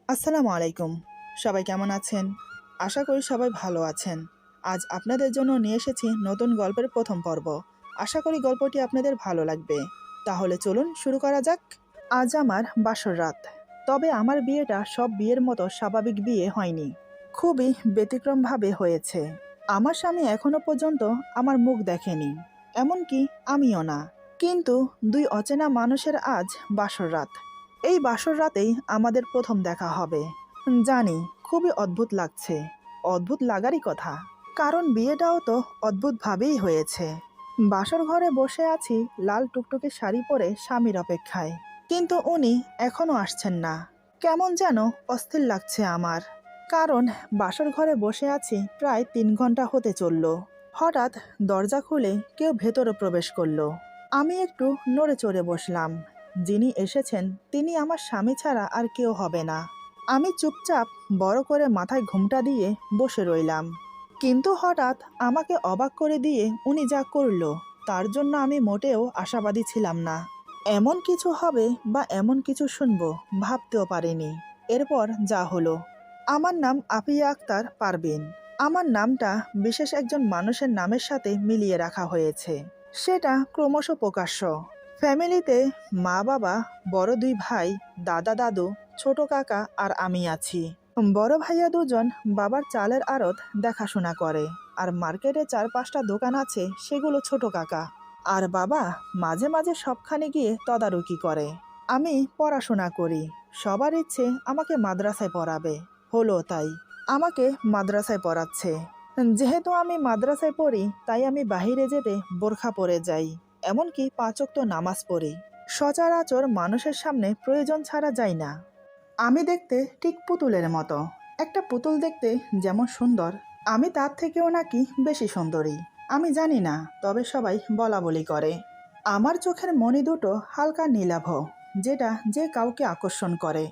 আসসালামু আলাইকুম। সবাই কেমন আছেন? আশা করি সবাই ভালো আছেন। আজ আপনাদের জন্য নিয়ে এসেছি নতুন গল্পের প্রথম পর্ব। আশা করি গল্পটি আপনাদের ভালো লাগবে। তাহলে চলুন শুরু করা যাক। আজ আমার বাসর রাত। তবে আমার বিয়েটা সব বিয়ের মতো স্বাভাবিক বিয়ে হয়নি। খুবই ব্যতিক্রমভাবে হয়েছে। আমার স্বামী এখনো পর্যন্ত আমার মুখ দেখেনি, এমনকি আমিও না। কিন্তু দুই অচেনা মানুষের আজ বাসর রাত। এই বাসর রাতেই আমাদের প্রথম দেখা হবে। জানি, খুবই অদ্ভুত লাগছে। অদ্ভুত লাগারই কথা, কারণ বিয়েটাও তো অদ্ভুতভাবেই হয়েছে। বাসর ঘরে বসে আছি লাল টুকটুকে শাড়ি পরে স্বামীর অপেক্ষায়, কিন্তু উনি এখনো আসছেন না। কেমন যেন অস্থির লাগছে আমার, কারণ বাসর ঘরে বসে আছি প্রায় 3 ঘন্টা হতে চলল। হঠাৎ দরজা খুলে কেউ ভেতরে প্রবেশ করলো। আমি একটু নড়ে চড়ে বসলাম। যিনি এসেছেন তিনি আমার স্বামী ছাড়া আর কেউ হবে না। আমি চুপচাপ বড় করে মাথায় ঘোমটা দিয়ে বসে রইলাম। কিন্তু হঠাৎ আমাকে অবাক করে দিয়ে উনি যা করলো, তার জন্য আমি মোটেও আশাবাদী ছিলাম না। এমন কিছু হবে বা এমন কিছু শুনবো ভাবতেও পারিনি। এরপর যা হলো। আমার নাম আফিয়া আক্তার পারভিন। আমার নামটা বিশেষ একজন মানুষের নামের সাথে মিলিয়ে রাখা হয়েছে। সেটা ক্রমশ প্রকাশ্য। ফ্যামিলিতে মা বাবা, বড় 2 ভাই, দাদা দাদু, ছোট কাকা আর আমি আছি। বড় ভাইয়া 2জন বাবার চালের আড়ত দেখাশোনা করে, আর মার্কেটে 4-5টা দোকান আছে, সেগুলো ছোট কাকা। আর বাবা মাঝে মাঝে সবখানে গিয়ে তদারকি করে। আমি পড়াশোনা করি। সবার ইচ্ছে আমাকে মাদ্রাসায় পড়াবে, হলো তাই। আমাকে মাদ্রাসায় পড়াচ্ছে। যেহেতু আমি মাদ্রাসায় পড়ি, তাই আমি বাহিরে যেতে বোরখা পরে যাই, এমনকি 5 ওয়াক্ত নামাজ পড়ি। সচরাচর মানুষের সামনে প্রয়োজন ছাড়া যাই না। আমি দেখতে ঠিক পুতুলের মতো। একটা পুতুল দেখতে যেমন সুন্দর, আমি তার থেকেও নাকি বেশি সুন্দরী। আমি জানি না, তবে সবাই বলা বলি করে। আমার চোখের মণি দুটো হালকা নীলাভ, যেটা যে কাউকে আকর্ষণ করে।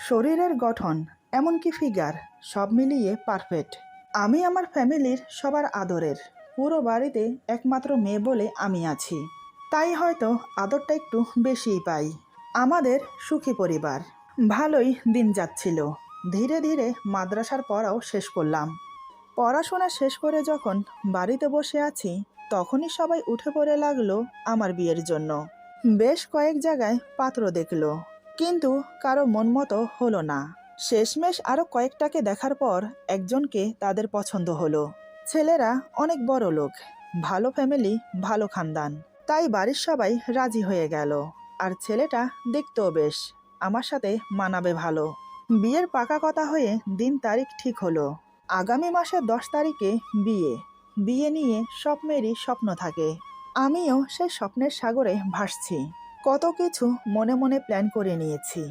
শরীরের গঠন, এমনকি ফিগার, সব মিলিয়ে পারফেক্ট। আমি আমার ফ্যামিলির সবার আদরের। পুরো বাড়িতে একমাত্র মেয়ে বলে আমি আছি, তাই হয়তো আদরটা একটু বেশিই পাই। আমাদের সুখী পরিবার। ভালোই দিন যাচ্ছিল। ধীরে ধীরে মাদ্রাসার পড়াও শেষ করলাম। পড়াশোনা শেষ করে যখন বাড়িতে বসে আছি, তখনই সবাই উঠে পড়ে লাগলো আমার বিয়ের জন্য। বেশ কয়েক জায়গায় পাত্র দেখলো, কিন্তু কারো মন মতো হলো না। শেষমেশ আরো কয়েকটাকে দেখার পর একজনকে তাদের পছন্দ হলো। ছেলেরা অনেক বড় লোক, ভালো ফ্যামিলি, ভালো খানদান, তাই বাড়ির সবাই রাজি হয়ে গেল। আর ছেলেটা দেখতেও বেশ, আমার সাথে মানাবে ভালো। বিয়ের পাকা কথা হয়ে দিন তারিখ ঠিক হলো। আগামী মাসের 10 তারিখে বিয়ে। বিয়ে নিয়ে সব মেয়েরই স্বপ্ন থাকে। আমিও সেই স্বপ্নের সাগরে ভাসছি। কত কিছু মনে মনে প্ল্যান করে নিয়েছি।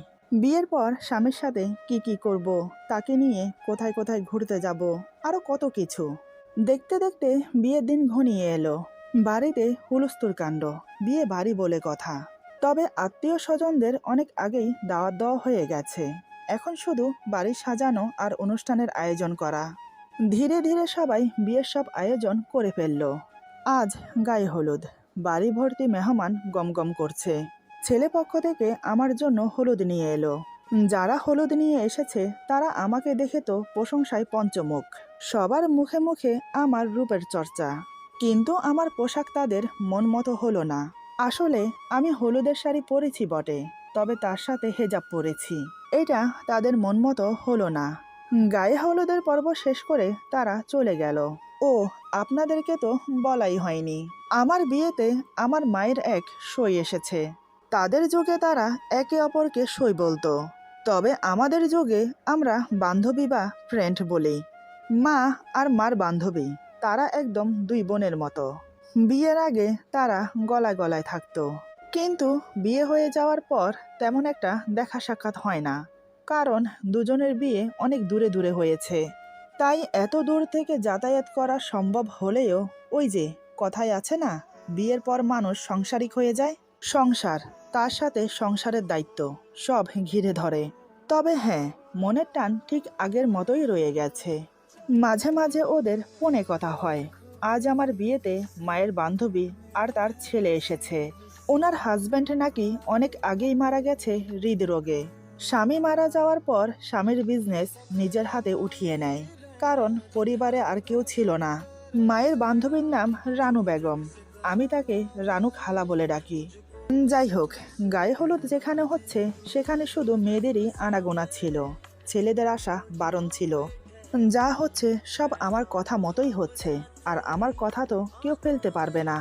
বিয়ের পর স্বামীর সাথে কি কি করব, তাকে নিয়ে কোথায় কোথায় ঘুরতে যাব, আরো কত কিছু। দেখতে দেখতে বিয়ের দিন ঘনিয়ে এলো। বাড়িতে হুলস্থুল কাণ্ড। বিয়ে বাড়ি বলে কথা, তবে আত্মীয় স্বজনদের অনেক আগেই দাওয়াত দেওয়া হয়ে গেছে। এখন শুধু বাড়ি সাজানো আর অনুষ্ঠানের আয়োজন করা। ধীরে ধীরে সবাই বিয়ের সব আয়োজন করে ফেলল। আজ গায়ে হলুদ। বাড়ি ভর্তি মেহমান গমগম করছে। ছেলে পক্ষ থেকে আমার জন্য হলুদ নিয়ে এলো। যারা হলুদ নিয়ে এসেছে তারা আমাকে দেখে তো প্রশংসায় পঞ্চমুখ। সবার মুখে মুখে আমার রূপের চর্চা, কিন্তু আমার পোশাক তাদের মন মতো হলো না। আসলে আমি হলুদের শাড়ি পরেছি বটে, তবে তার সাথে হেজাব পরেছি। এটা তাদের মন মতো হলো না। গায়ে হলুদের পর্ব শেষ করে তারা চলে গেল। ও, আপনাদেরকে তো বলাই হয়নি, আমার বিয়েতে আমার মায়ের এক সই এসেছে। তাদের যুগে তারা একে অপরকে সই বলতো, তবে আমাদের যুগে আমরা বান্ধবী বা ফ্রেন্ড বলি। মা আর মার বান্ধবী, তারা একদম 2 বোনের মতো। বিয়ের আগে তারা গলায় গলায় থাকতো, কিন্তু বিয়ে হয়ে যাওয়ার পর তেমন একটা দেখা সাক্ষাৎ হয় না, কারণ দুজনের বিয়ে অনেক দূরে দূরে হয়েছে। তাই এত দূর থেকে যাতায়াত করা সম্ভব হলেও ওই যে কথায় আছে না, বিয়ের পর মানুষ সাংসারিক হয়ে যায়। সংসার, তার সাথে সংসারের দায়িত্ব, সব ঘিরে ধরে। তবে হ্যাঁ, মনের টান ঠিক আগের মতোই রয়ে গেছে। মাঝে মাঝে ওদের ফোনে কথা হয়। আজ আমার বিয়েতে মায়ের বান্ধবী আর তার ছেলে এসেছে। ওনার হাজব্যান্ড নাকি অনেক আগেই মারা গেছে হৃদরোগে। স্বামী মারা যাওয়ার পর স্বামীর বিজনেস নিজের হাতে উঠিয়ে নেয়, কারণ পরিবারে আর কেউ ছিল না। মায়ের বান্ধবীর নাম রানু বেগম, আমি তাকে রানু খালা বলে ডাকি। যাই হোক, গায়ে হলুদ যেখানে হচ্ছে সেখানে শুধু মেয়েদেরই আনাগোনা ছিল, ছেলেদের আসা বারণ ছিল। যা হচ্ছে সব আমার কথা মতোই হচ্ছে, আর আমার কথা তো কেউ ফেলতে পারবে না।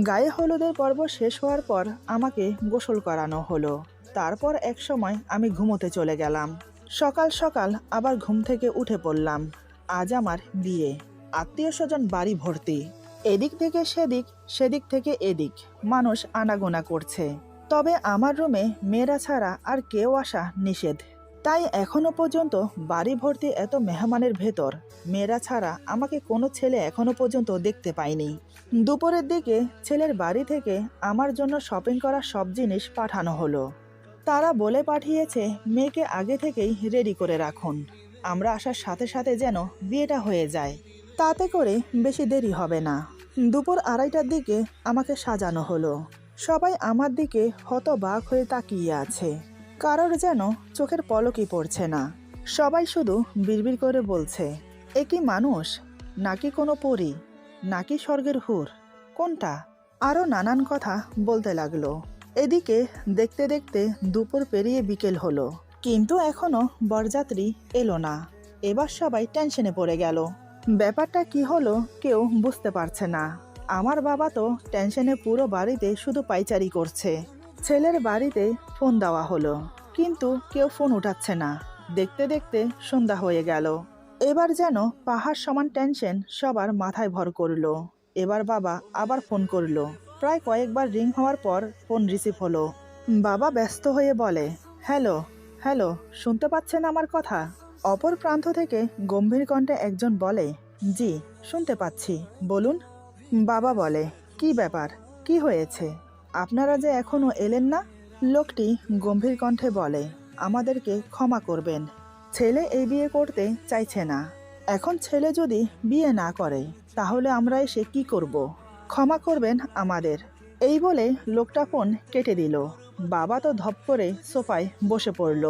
গায়ে হলুদের পর্ব শেষ হওয়ার পর আমাকে গোসল করানো হলো। তারপর এক সময় আমি ঘুমোতে চলে গেলাম। সকাল সকাল আবার ঘুম থেকে উঠে পড়লাম। আজ আমার বিয়ে, আত্মীয় স্বজন বাড়ি ভর্তি, এদিক থেকে সেদিক, সেদিক থেকে এদিক, মানুষ আনাগোনা করছে। তবে আমার রুমে মেয়েরা ছাড়া আর কেউ আসা নিষেধ। তাই এখনো পর্যন্ত বাড়ি ভর্তি এত মেহমানের ভেতর মেয়েরা ছাড়া আমাকে কোনো ছেলে এখনো পর্যন্ত দেখতে পায়নি। দুপুরের দিকে ছেলের বাড়ি থেকে আমার জন্য শপিং করা সব জিনিস পাঠানো হলো। তারা বলে পাঠিয়েছে মেয়েকে আগে থেকেই রেডি করে রাখুন, আমরা আসার সাথে সাথে যেন বিয়েটা হয়ে যায়, তাতে করে বেশি দেরি হবে না। দুপুর 2:30টার দিকে আমাকে সাজানো হলো। সবাই আমার দিকে হতবাক হয়ে তাকিয়ে আছে, কারোর যেন চোখের পলকই পড়ছে না। সবাই শুধু বিড়বিড় করে বলছে, এ কি মানুষ, নাকি কোনো পরী, নাকি স্বর্গের হুর, কোনটা? আরও নানান কথা বলতে লাগলো। এদিকে দেখতে দেখতে দুপুর পেরিয়ে বিকেল হলো, কিন্তু এখনো বরযাত্রী এলো না। এবার সবাই টেনশনে পড়ে গেল। ব্যাপারটা কি হলো কেউ বুঝতে পারছে না। আমার বাবা তো টেনশনে পুরো বাড়িতে শুধু পাইচারি করছে। ছেলের বাড়িতে ফোন দেওয়া হলো, কিন্তু কেউ ফোন উঠাচ্ছে না। দেখতে দেখতে সন্ধ্যা হয়ে গেল। এবার যেন পাহাড় সমান টেনশন সবার মাথায় ভর করলো। এবার বাবা আবার ফোন করলো। প্রায় কয়েকবার রিং হওয়ার পর ফোন রিসিভ হলো। বাবা ব্যস্ত হয়ে বলে, হ্যালো হ্যালো, শুনতে পাচ্ছেন আমার কথা? অপর প্রান্ত থেকে গম্ভীর কণ্ঠে একজন বলে, জি শুনতে পাচ্ছি, বলুন। বাবা বলে, কি ব্যাপার, কি হয়েছে, আপনারা যে এখনো এলেন না? লোকটি গম্ভীর কণ্ঠে বলে, আমাদেরকে ক্ষমা করবেন, ছেলে এই বিয়ে করতে চাইছে না। এখন ছেলে যদি বিয়ে না করে তাহলে আমরা এসে কি করব? ক্ষমা করবেন আমাদের। এই বলে লোকটা ফোন কেটে দিল। বাবা তো ধপ করে সোফায় বসে পড়ল।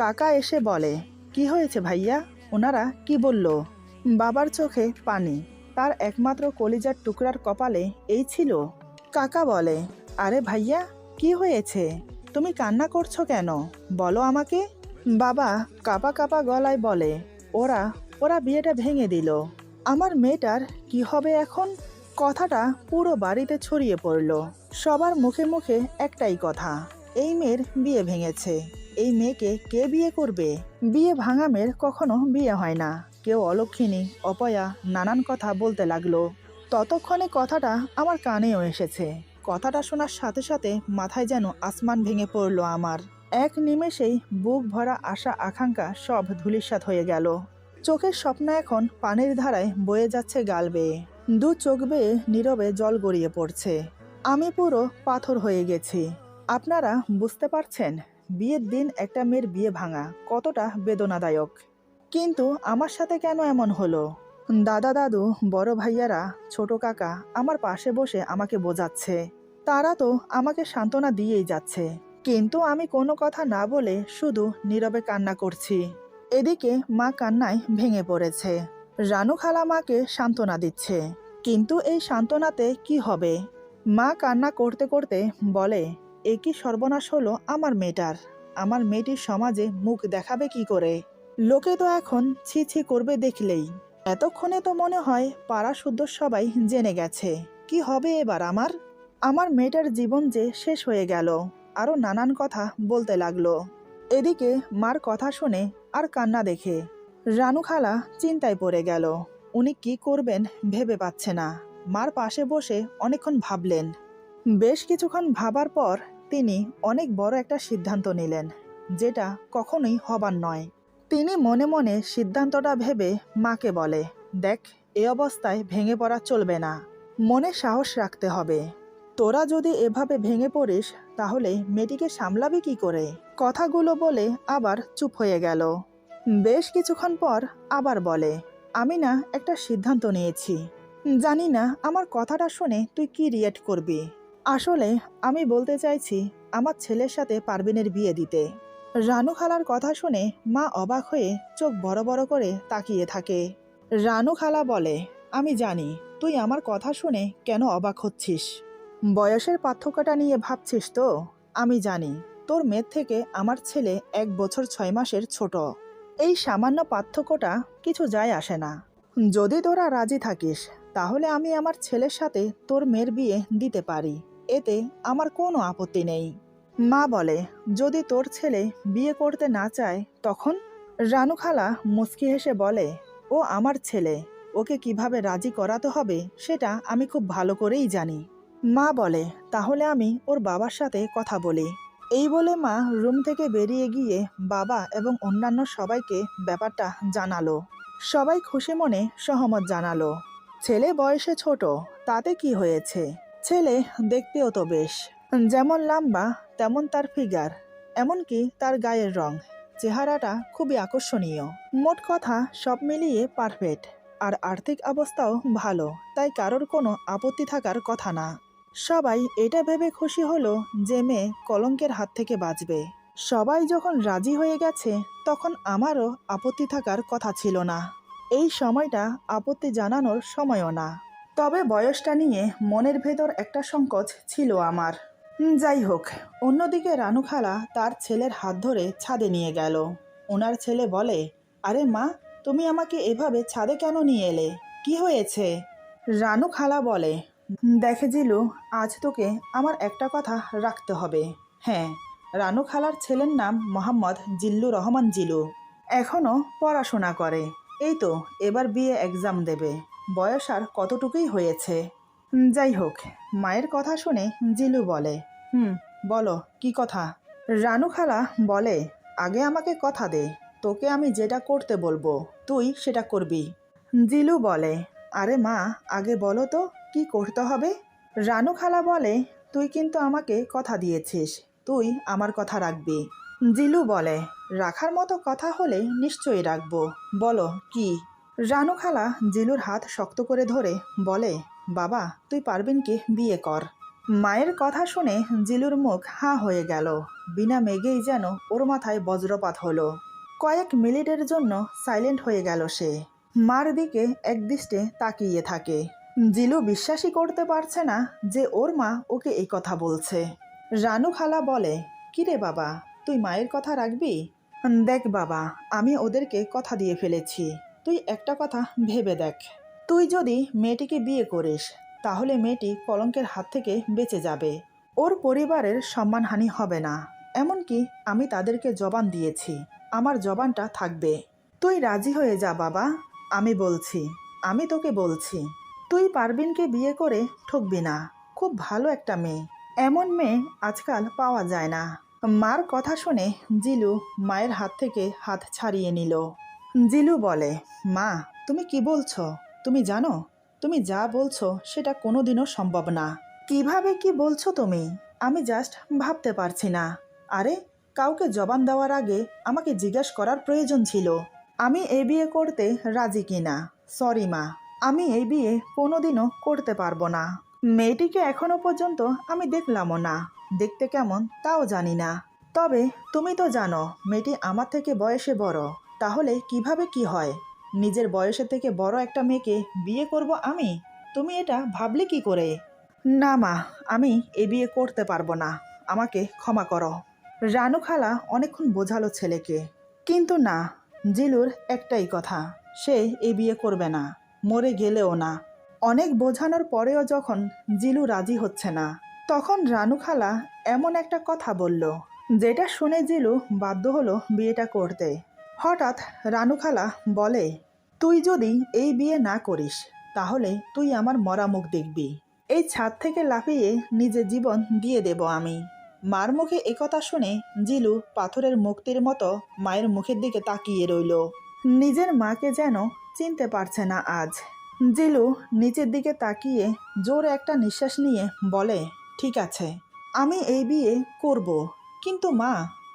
কাকা এসে বলে, কি হয়েছে ভাইয়া, ওনারা কি বলল? বাবার চোখে পানি, তার একমাত্র কলিজার টুকরার কপালে এই ছিল। কাকা বলে, আরে ভাইয়া কি হয়েছে, তুমি কান্না করছো কেন, বলো আমাকে। বাবা কাপা কাপা গলায় বলে, ওরা ওরা বিয়েটা ভেঙে দিল, আমার মেয়েটার কি হবে এখন? কথাটা পুরো বাড়িতে ছড়িয়ে পড়ল। সবার মুখে মুখে একটাই কথা, এই মেয়ের বিয়ে ভেঙেছে। এই মেয়েকে কে বিয়ে করবে? বিয়ে ভাঙা মেয়ের কখনো বিয়ে হয় না। কেউ অলক্ষিণী, অপয়া, নানান কথা বলতে লাগলো। ততক্ষণে কথাটা আমার কানেও এসেছে। কথাটা শোনার সাথে সাথে মাথায় যেন আসমান ভেঙে পড়ল আমার। এক নিমেষেই বুক ভরা আশা আকাঙ্ক্ষা সব ধূলিসাৎ হয়ে গেল। চোখের স্বপ্ন এখন পানির ধারায় বয়ে যাচ্ছে গাল বেয়ে। দু চোখ বেয়ে নীরবে জল গড়িয়ে পড়ছে। আমি পুরো পাথর হয়ে গেছি। আপনারা বুঝতে পারছেন বিয়ের দিন একটা মেয়ের বিয়ে ভাঙা কতটা বেদনাদায়ক। কিন্তু আমার সাথে কেন এমন হলো? দাদা দাদু, বড় ভাইয়ারা, ছোট কাকা আমার পাশে বসে আমাকে বোঝাচ্ছে। তারা তো আমাকে সান্ত্বনা দিয়েই যাচ্ছে, কিন্তু আমি কোনো কথা না বলে শুধু নীরবে কান্না করছি। এদিকে মা কান্নায় ভেঙে পড়েছে। রানু খালা মাকে সান্ত্বনা দিচ্ছে, কিন্তু এই সান্ত্বনাতে কি হবে? মা কান্না করতে করতে বলে, এ কি সর্বনাশ হলো আমার মেয়েটার। আমার মেয়েটির সমাজে মুখ দেখাবে কি করে? লোকে তো এখন ছি ছি করবে দেখলেই। এতক্ষণে তো মনে হয় পাড়া শুদ্ধ সবাই জেনে গেছে। কি হবে এবার আমার? আমার মেয়েটার জীবন যে শেষ হয়ে গেল। আরো নানান কথা বলতে লাগলো। এদিকে মার কথা শুনে আর কান্না দেখে রানু খালা চিন্তায় পড়ে গেল। উনি কি করবেন ভেবে পাচ্ছে না। মার পাশে বসে অনেকক্ষণ ভাবলেন। বেশ কিছুক্ষণ ভাবার পর তিনি অনেক বড় একটা সিদ্ধান্ত নিলেন, যেটা কখনোই হবার নয়। তিনি মনে মনে সিদ্ধান্তটা ভেবে মাকে বলে, দেখ, এ অবস্থায় ভেঙে পড়া চলবে না, মনে সাহস রাখতে হবে। তোরা যদি এভাবে ভেঙে পড়িস তাহলে মেয়েটিকে সামলাবি কি করে? কথাগুলো বলে আবার চুপ হয়ে গেল। বেশ কিছুক্ষণ পর আবার বলে, আমি না একটা সিদ্ধান্ত নিয়েছি। জানি না আমার কথাটা শুনে তুই কি রিয়েক্ট করবি। আসলে আমি বলতে চাইছি আমার ছেলের সাথে পারভিনের বিয়ে দিতে। রানু খালার কথা শুনে মা অবাক হয়ে চোখ বড় বড় করে তাকিয়ে থাকে। রানু খালা বলে, আমি জানি তুই আমার কথা শুনে কেন অবাক হচ্ছিস। বয়সের পার্থক্যটা নিয়ে ভাবছিস তো? আমি জানি তোর মেয়ের থেকে আমার ছেলে 1 বছর 6 মাসের ছোট। এই সামান্য পার্থক্যটা কিছু যায় আসে না। যদি তোরা রাজি থাকিস তাহলে আমি আমার ছেলের সাথে তোর মেয়ের বিয়ে দিতে পারি, এতে আমার কোনো আপত্তি নেই। মা বলে, যদি তোর ছেলে বিয়ে করতে না চায় তখন? রানু খালা মুচকি হেসে বলে, ও আমার ছেলে, ওকে কিভাবে রাজি করাতে হবে সেটা আমি খুব ভালো করেই জানি। মা বলে, তাহলে আমি ওর বাবার সাথে কথা বলি। এই বলে মা রুম থেকে বেরিয়ে গিয়ে বাবা এবং অন্যান্য সবাইকে ব্যাপারটা জানালো। সবাই খুশি মনে সহমত জানালো। ছেলে বয়সে ছোট, তাতে কি হয়েছে? ছেলে দেখতেও তো বেশ, যেমন লম্বা তেমন তার ফিগার, এমনকি তার গায়ের রং, চেহারাটা খুবই আকর্ষণীয়। মোট কথা সব মিলিয়ে পারফেক্ট। আর আর্থিক অবস্থাও ভালো, তাই কারোর কোনো আপত্তি থাকার কথা না। সবাই এটা ভেবে খুশি হলো যে মেয়ে কলঙ্কের হাত থেকে বাঁচবে। সবাই যখন রাজি হয়ে গেছে তখন আমারও আপত্তি থাকার কথা ছিল না। এই সময়টা আপত্তি জানানোর সময়ও না। তবে বয়সটা নিয়ে মনের ভেতর একটা সংকোচ ছিল আমার। যাই হোক, অন্যদিকে রানু খালা তার ছেলের হাত ধরে ছাদে নিয়ে গেল। ওনার ছেলে বলে, আরে মা, তুমি আমাকে এভাবে ছাদে কেন নিয়ে এলে? কি হয়েছে? রানু খালা বলে, দেখে জিলু, আজ তোকে আমার একটা কথা রাখতে হবে। হ্যাঁ, রানু খালার ছেলের নাম মোহাম্মদ জিল্লুর রহমান জিলু। এখনও পড়াশোনা করে। এই তো এবার বিএ এক্সাম দেবে। বয়স আর কতটুকুই হয়েছে। যাই হোক, মায়ের কথা শুনে জিলু বলে, বলো কি কথা? রানু খালা বলে, আগে আমাকে কথা দে, তোকে আমি যেটা করতে বলবো তুই সেটা করবি। জিলু বলে, আরে মা, আগে বলো তো কি করতে হবে? রানু খালা বলে, তুই কিন্তু আমাকে কথা দিয়েছিস, তুই আমার কথা রাখবি। জিলু বলে, রাখার মতো কথা হলে নিশ্চয়ই রাখবো, বলো কি? রানু খালা জিলুর হাত শক্ত করে ধরে বলে, বাবা, তুই পারবিনকে বিয়ে কর। মায়ের কথা শুনে জিলুর মুখ হাঁ হয়ে গেল। বিনা মেঘেই যেন ওর মাথায় বজ্রপাত হলো। কয়েক মিনিটের জন্য সাইলেন্ট হয়ে গেল সে। মার দিকে একদৃষ্টে তাকিয়ে থাকে। জিলু বিশ্বাসই করতে পারছে না যে ওর মা ওকে এই কথা বলছে। রানু খালা বলে, কিরে বাবা, তুই মায়ের কথা রাখবি? দেখ বাবা, আমি ওদেরকে কথা দিয়ে ফেলেছি। তুই একটা কথা ভেবে দেখ, তুই যদি মেয়েটিকে বিয়ে করিস তাহলে মেয়েটি কলঙ্কের হাত থেকে বেঁচে যাবে। ওর পরিবারের সম্মানহানি হবে না। এমনকি আমি তাদেরকে জবান দিয়েছি, আমার জবানটা থাকবে। তুই রাজি হয়ে যা বাবা, আমি বলছি, আমি তোকে বলছি। তুই পারবিনকে বিয়ে করে ঠকবি না। খুব ভালো একটা মেয়ে, এমন মেয়ে আজকাল পাওয়া যায় না। মার কথা শুনে জিলু মায়ের হাত থেকে হাত ছাড়িয়ে নিল। জিলু বলে, মা, তুমি কি বলছো? তুমি জানো তুমি যা বলছো সেটা কোনোদিনও সম্ভব না। কিভাবে কি বলছো তুমি? আমি জাস্ট ভাবতে পারছি না। আরে, কাউকে জবান দেওয়ার আগে আমাকে জিজ্ঞেস করার প্রয়োজন ছিল আমি এই বিয়ে করতে রাজি কিনা। সরি মা, আমি এই বিয়ে কোনোদিনও করতে পারবো না। মেয়েটিকে এখনো পর্যন্ত আমি দেখলামও না, দেখতে কেমন তাও জানি না। তবে তুমি তো জানো মেয়েটি আমার থেকে বয়সে বড়, তাহলে কিভাবে কি হয়? নিজের বয়সের থেকে বড় একটা মেয়েকে বিয়ে করব আমি? তুমি এটা ভাবলে কি করে? না মা, আমি এ বিয়ে করতে পারবো না, আমাকে ক্ষমা করো। রানু খালা অনেকক্ষণ বোঝালো ছেলেকে, কিন্তু না, জিলুর একটাই কথা, সে এ বিয়ে করবে না, মরে গেলেও না। অনেক বোঝানোর পরেও যখন জিলু রাজি হচ্ছে না, তখন রানু খালা এমন একটা কথা বলল যেটা শুনে জিলু বাধ্য হলো বিয়েটা করতে। হঠাৎ রানু খালা বলে, তুই যদি এই বিয়ে না করিস তাহলে তুই আমার মরা মুখ দেখবি। এই ছাদ থেকে লাফিয়ে নিজের জীবন দিয়ে দেব আমি। মার মুখে একথা শুনে জিলু পাথরের মূর্তির মতো মায়ের মুখের দিকে তাকিয়ে রইল। নিজের মাকে যেন চিনতে পারছে না আজ। জিলু নিচের দিকে তাকিয়ে জোরে একটা নিঃশ্বাস নিয়ে বলে, ঠিক আছে, আমি এই বিয়ে করব, কিন্তু মা,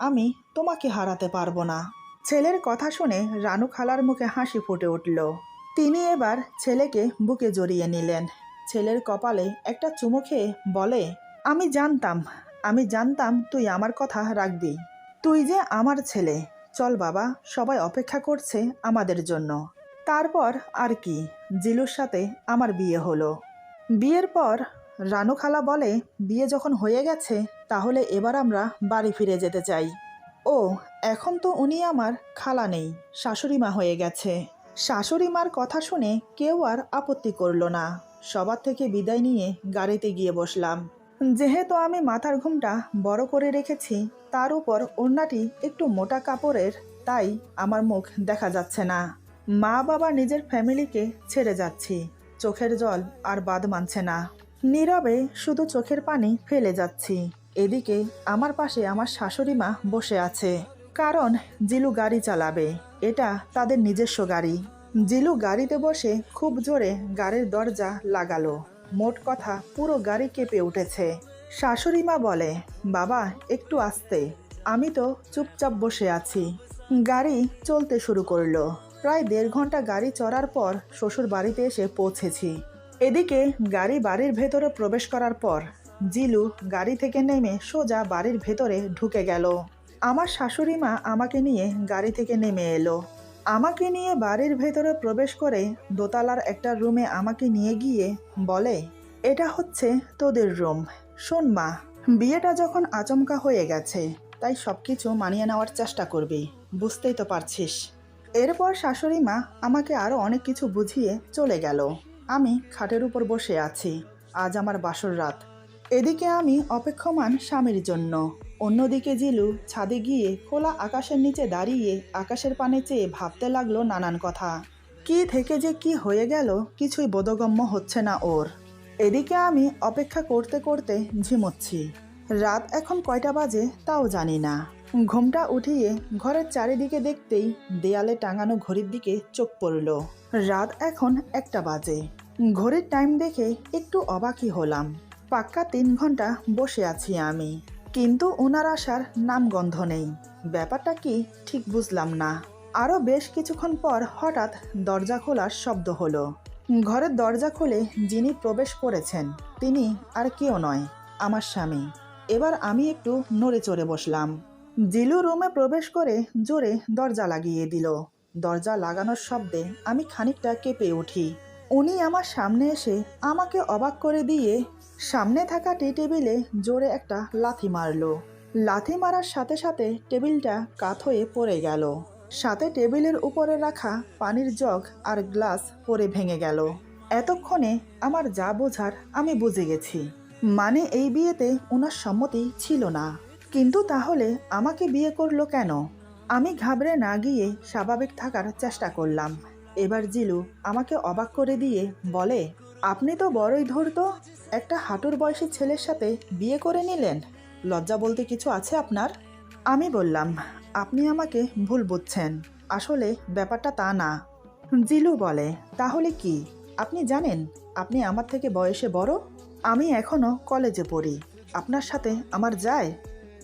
আমি তোমাকে হারাতে পারবো না। ছেলের কথা শুনে রানু খালার মুখে হাসি ফুটে উঠল। তিনি এবার ছেলেকে বুকে জড়িয়ে নিলেন। ছেলের কপালে একটা চুমু খেয়ে বলে, আমি জানতাম তুই আমার কথা রাখবি। তুই যে আমার ছেলে, চল বাবা, সবাই অপেক্ষা করছে আমাদের জন্য। তারপর আর কি, জিলুর সাথে আমার বিয়ে হলো। বিয়ের পর রানু খালা বলে, বিয়ে যখন হয়ে গেছে তাহলে এবার আমরা বাড়ি ফিরে যেতে চাই। ও, এখন তো উনি আমার খালা নেই, শাশুড়ি মা হয়ে গেছে। শাশুড়ি মার কথা শুনে কেউ আর আপত্তি করলো না। সবার থেকে বিদায় নিয়ে গাড়িতে গিয়ে বসলাম। যেহেতু আমি মাথার ঘুমটা বড় করে রেখেছি, তার উপর ওড়নাটি একটু মোটা কাপড়ের, তাই আমার মুখ দেখা যাচ্ছে না। মা বাবা নিজের ফ্যামিলিকে ছেড়ে যাচ্ছি, চোখের জল আর বাদ মানছে না। নীরবে শুধু চোখের পানি ফেলে যাচ্ছি। এদিকে আমার পাশে আমার শাশুড়ি মা বসে আছে, কারণ জিলু গাড়ি চালাবে, এটা তাদের নিজস্ব গাড়ি। জিলু গাড়িতে বসে খুব জোরে গাড়ির দরজা লাগালো। মোট কথা পুরো গাড়ি কেঁপে উঠেছে। শাশুড়ি মা বলে, বাবা একটু আস্তে। আমি তো চুপচাপ বসে আছি। গাড়ি চলতে শুরু করলো। প্রায় 1.5 ঘন্টা গাড়ি চড়ার পর শ্বশুর বাড়িতে এসে পৌঁছেছি। এদিকে গাড়ি বাড়ির ভেতরে প্রবেশ করার পর জিলু গাড়ি থেকে নেমে সোজা বাড়ির ভেতরে ঢুকে গেল। আমার শাশুড়ি মা আমাকে নিয়ে গাড়ি থেকে নেমে এলো। আমাকে নিয়ে বাড়ির ভেতরে প্রবেশ করে দোতলার একটা রুমে আমাকে নিয়ে গিয়ে বলে, এটা হচ্ছে তোদের রুম। শোন মা, বিয়েটা যখন আচমকা হয়ে গেছে তাই সবকিছু মানিয়ে নেওয়ার চেষ্টা করবি, বুঝতেই তো পারছিস। এরপর শাশুড়ি মা আমাকে আরও অনেক কিছু বুঝিয়ে চলে গেল। আমি খাটের উপর বসে আছি। আজ আমার বাসর রাত। এদিকে আমি অপেক্ষমান স্বামীর জন্য। অন্যদিকে জিলু ছাদে গিয়ে খোলা আকাশের নিচে দাঁড়িয়ে আকাশের পানে চেয়ে ভাবতে লাগলো নানান কথা। কি থেকে যে কি হয়ে গেল কিছুই বোধগম্য হচ্ছে না ওর। এদিকে আমি অপেক্ষা করতে করতে ঝিমোচ্ছি। রাত এখন কয়টা বাজে তাও জানি না। ঘুমটা উঠিয়ে ঘরের চারিদিকে দেখতেই দেয়ালে টাঙানো ঘড়ির দিকে চোখ পড়ল। রাত এখন 1টা বাজে। ঘড়ির টাইম দেখে একটু অবাকই হলাম। পাক্কা 3 ঘন্টা বসে আছি আমি, কিন্তু ওনার আসার নামগন্ধ নেই। ব্যাপারটা কি ঠিক বুঝলাম না। আরও বেশ কিছুক্ষণ পর হঠাৎ দরজা খোলার শব্দ হলো। ঘরের দরজা খুলে যিনি প্রবেশ করেছেন তিনি আর কেউ নয়, আমার স্বামী। এবার আমি একটু নড়ে চড়ে বসলাম। জিলু রুমে প্রবেশ করে জোরে দরজা লাগিয়ে দিল। দরজা লাগানোর শব্দে আমি খানিকটা কেঁপে উঠি। উনি আমার সামনে এসে আমাকে অবাক করে দিয়ে সামনে থাকা টি টেবিলে জোরে একটা লাথি মারলো। লাথি মারার সাথে সাথে টেবিলটা কাত হয়ে পড়ে গেল। সাথে টেবিলের উপরে রাখা পানির জগ আর গ্লাস পড়ে ভেঙে গেল। এতক্ষণে আমার যা বোঝার আমি বুঝে গেছি, মানে এই বিয়েতে ওনার সম্মতি ছিল না। কিন্তু তাহলে আমাকে বিয়ে করলো কেন? আমি ঘাবড়ে না গিয়ে স্বাভাবিক থাকার চেষ্টা করলাম। এবার জিলু আমাকে অবাক করে দিয়ে বলে, আপনি তো বড়ই ধূর্ত, একটা হাঁটুর বয়সী ছেলের সাথে বিয়ে করে নিলেন। লজ্জা বলতে কিছু আছে আপনার? আমি বললাম, আপনি আমাকে ভুল বুঝছেন, আসলে ব্যাপারটা তা না। জিলু বলে, তাহলে কি? আপনি জানেন আপনি আমার থেকে বয়সে বড়। আমি এখনো কলেজে পড়ি, আপনার সাথে আমার যায়?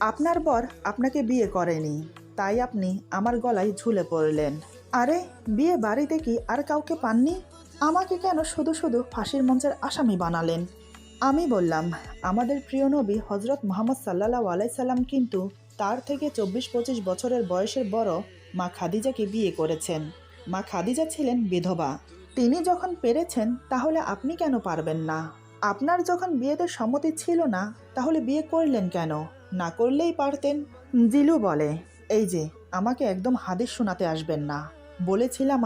আপনার বর আপনাকে বিয়ে করেনি, তাই আপনি আমার গলায় ঝুলে পড়লেন। আরে, বিয়ে বাড়িতে কি আর কাউকে পাননি? আমাকে কেন শুধু শুধু ফাঁসির মঞ্চের আসামি বানালেন? আমি বললাম, আমাদের প্রিয় নবী হজরত মুহাম্মদ সাল্লাল্লাহু আলাইহি সাল্লাম কিন্তু তার থেকে 24-25 বছরের বয়সের বড় মা খাদিজাকে বিয়ে করেছেন। মা খাদিজা ছিলেন বিধবা। তিনি যখন পেরেছেন তাহলে আপনি কেন পারবেন না? আপনার যখন বিয়েতে সম্মতি ছিল না তাহলে বিয়ে করলেন কেন? না করলেই পারতেন। জিলু বলে, এই যে, আমাকে একদম হাদিস শোনাতে আসবেন না। বলেছিলাম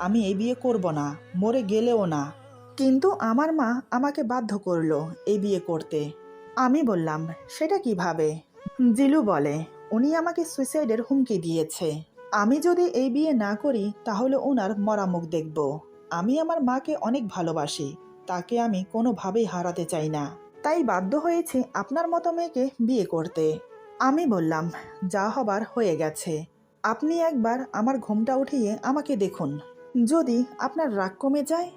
আমি এই বিয়ে করব না, মরে গেলেও না। কিন্তু আমার মা আমাকে বাধ্য করলো এই বিয়ে করতে। আমি বললাম, সেটা কিভাবে? জিলু বলে, উনি আমাকে সুইসাইডের হুমকি দিয়েছে। আমি যদি এই বিয়ে না করি তাহলে ওনার মরা মুখ দেখব। আমি আমার মাকে অনেক ভালোবাসি, তাকে আমি কোনোভাবেই হারাতে চাই না। তাই বাধ্য হয়েছি আপনার মতো মেয়েকে বিয়ে করতে। আমি বললাম, যা হবার হয়ে গেছে। আপনি একবার আমার ঘুমটা উঠিয়ে আমাকে দেখুন, যদি আপনার রাগ কমে যায়।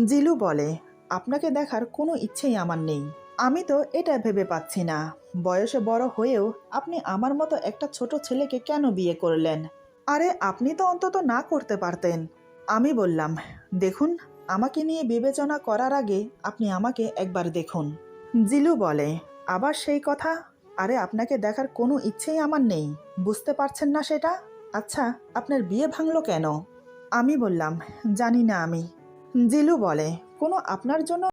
জিলু বলে, আপনাকে দেখার কোনো ইচ্ছেই আমার নেই। আমি তো এটা ভেবে পাচ্ছি না, বয়সে বড় হয়েও আপনি আমার মতো একটা ছোট ছেলেকে কেন বিয়ে করলেন? আরে, আপনি তো অন্তত না করতে পারতেন। আমি বললাম, দেখুন, আমাকে নিয়ে বিবেচনা করার আগে আপনি আমাকে একবার দেখুন। জিলু বলে, আবার সেই কথা? আরে আপনাকে দেখার কোনো ইচ্ছেই আমার নেই, বুঝতে পারছেন না সেটা? আচ্ছা, আপনার বিয়ে ভাঙলো কেন? আমি বললাম, জানি না আমি। জিলু বলে, কোনো আপনার জন্য